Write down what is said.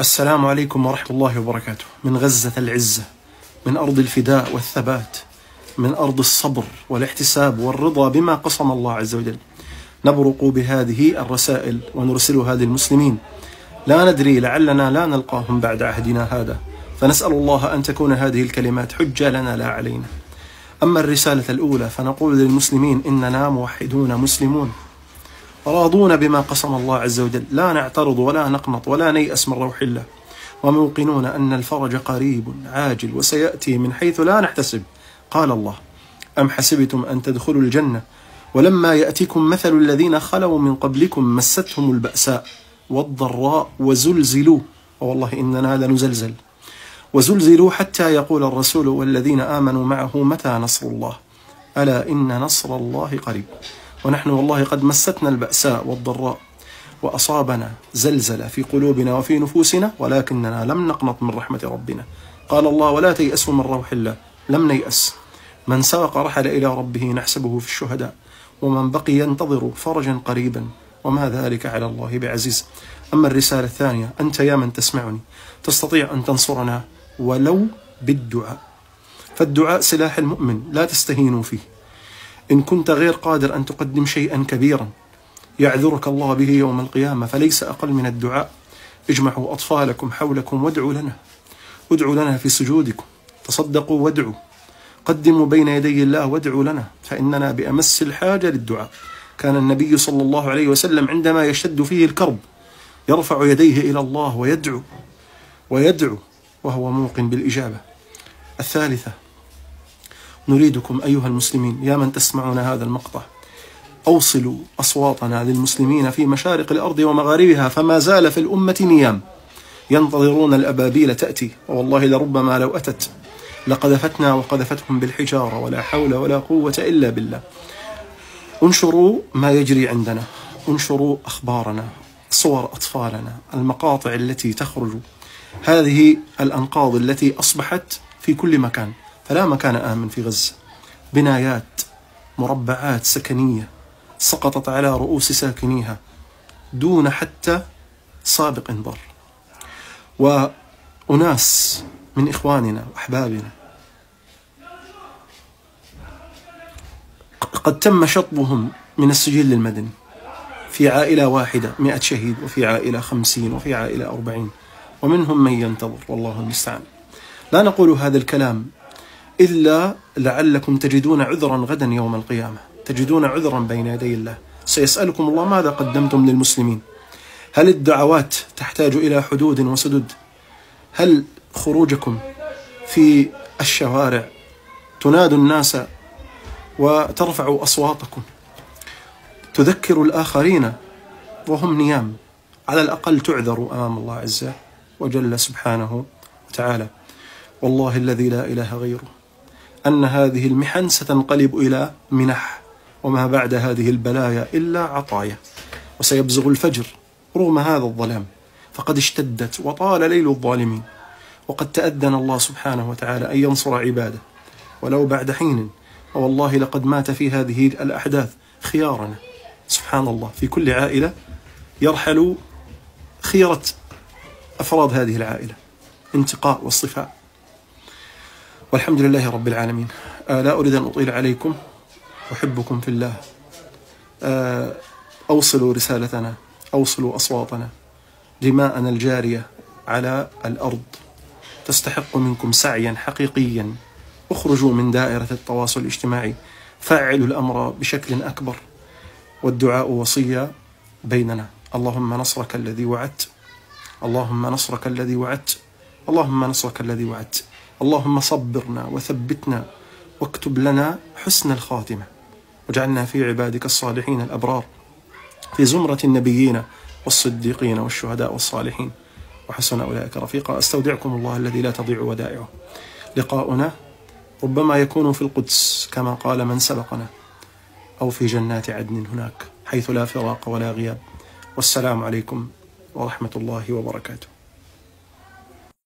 السلام عليكم ورحمة الله وبركاته. من غزة العزة، من أرض الفداء والثبات، من أرض الصبر والاحتساب والرضا بما قسم الله عز وجل، نبرق بهذه الرسائل ونرسلها للمسلمين. لا ندري، لعلنا لا نلقاهم بعد عهدنا هذا، فنسأل الله أن تكون هذه الكلمات حجة لنا لا علينا. أما الرسالة الأولى فنقول للمسلمين إننا موحدون مسلمون راضون بما قسم الله عز وجل، لا نعترض ولا نقنط ولا نيأس من روح الله، وموقنون أن الفرج قريب عاجل وسيأتي من حيث لا نحتسب. قال الله: أم حسبتم أن تدخلوا الجنة ولما يأتكم مثل الذين خلوا من قبلكم مستهم البأساء والضراء وزلزلوا، والله إننا لنزلزل، وزلزلوا حتى يقول الرسول والذين آمنوا معه متى نصر الله، ألا إن نصر الله قريب. ونحن والله قد مستنا البأساء والضراء وأصابنا زلزلة في قلوبنا وفي نفوسنا، ولكننا لم نقنط من رحمة ربنا. قال الله: ولا تيأسوا من روح الله. لم نيأس. من سبق رحل إلى ربه نحسبه في الشهداء، ومن بقي ينتظر فرجا قريبا، وما ذلك على الله بعزيز. أما الرسالة الثانية، أنت يا من تسمعني تستطيع أن تنصرنا ولو بالدعاء، فالدعاء سلاح المؤمن، لا تستهينوا فيه. إن كنت غير قادر أن تقدم شيئا كبيرا يعذرك الله به يوم القيامة فليس أقل من الدعاء. اجمعوا أطفالكم حولكم وادعوا لنا، ادعوا لنا في سجودكم، تصدقوا وادعوا، قدموا بين يدي الله وادعوا لنا، فإننا بأمس الحاجة للدعاء. كان النبي صلى الله عليه وسلم عندما يشتد فيه الكرب يرفع يديه إلى الله ويدعو وهو موقن بالإجابة. الثالثة، نريدكم أيها المسلمين يا من تسمعون هذا المقطع، أوصلوا أصواتنا للمسلمين في مشارق الأرض ومغاربها، فما زال في الأمة نيام ينتظرون الأبابيل تأتي، والله لربما لو أتت لقذفتنا وقذفتهم بالحجارة، ولا حول ولا قوة إلا بالله. انشروا ما يجري عندنا، انشروا أخبارنا، صور أطفالنا، المقاطع التي تخرج، هذه الأنقاض التي أصبحت في كل مكان، فلا مكان آمن في غزة. بنايات، مربعات سكنية سقطت على رؤوس ساكنيها دون حتى سابق انذار، وأناس من إخواننا وأحبابنا قد تم شطبهم من السجل المدني، في عائلة واحدة 100 شهيد، وفي عائلة 50، وفي عائلة 40، ومنهم من ينتظر، والله المستعان. لا نقول هذا الكلام إلا لعلكم تجدون عذرا غدا يوم القيامة، تجدون عذرا بين يدي الله، سيسألكم الله ماذا قدمتم للمسلمين. هل الدعوات تحتاج إلى حدود وسدود؟ هل خروجكم في الشوارع تنادوا الناس وترفعوا أصواتكم تذكروا الآخرين وهم نيام؟ على الأقل تعذروا أمام الله عز وجل سبحانه وتعالى. والله الذي لا إله غيره أن هذه المحن ستنقلب إلى منح، وما بعد هذه البلايا إلا عطايا، وسيبزغ الفجر رغم هذا الظلام، فقد اشتدت وطال ليل الظالمين، وقد تأذن الله سبحانه وتعالى أن ينصر عباده ولو بعد حين. والله لقد مات في هذه الأحداث خيارنا، سبحان الله، في كل عائلة يرحل خيرة أفراد هذه العائلة، انتقاء واصطفاء. والحمد لله رب العالمين. لا أريد أن أطيل عليكم، أحبكم في الله. أوصلوا رسالتنا، أوصلوا أصواتنا، دماءنا الجارية على الأرض تستحق منكم سعيا حقيقيا. اخرجوا من دائرة التواصل الاجتماعي، فاعلوا الأمر بشكل أكبر، والدعاء وصية بيننا. اللهم نصرك الذي وعدت، اللهم نصرك الذي وعدت، اللهم نصرك الذي وعدت. اللهم صبرنا وثبتنا واكتب لنا حسن الخاتمة، واجعلنا في عبادك الصالحين الأبرار، في زمرة النبيين والصديقين والشهداء والصالحين، وحسن أولئك رفيقا. أستودعكم الله الذي لا تضيع ودائعه. لقاؤنا ربما يكون في القدس كما قال من سبقنا، أو في جنات عدن هناك حيث لا فراق ولا غياب. والسلام عليكم ورحمة الله وبركاته.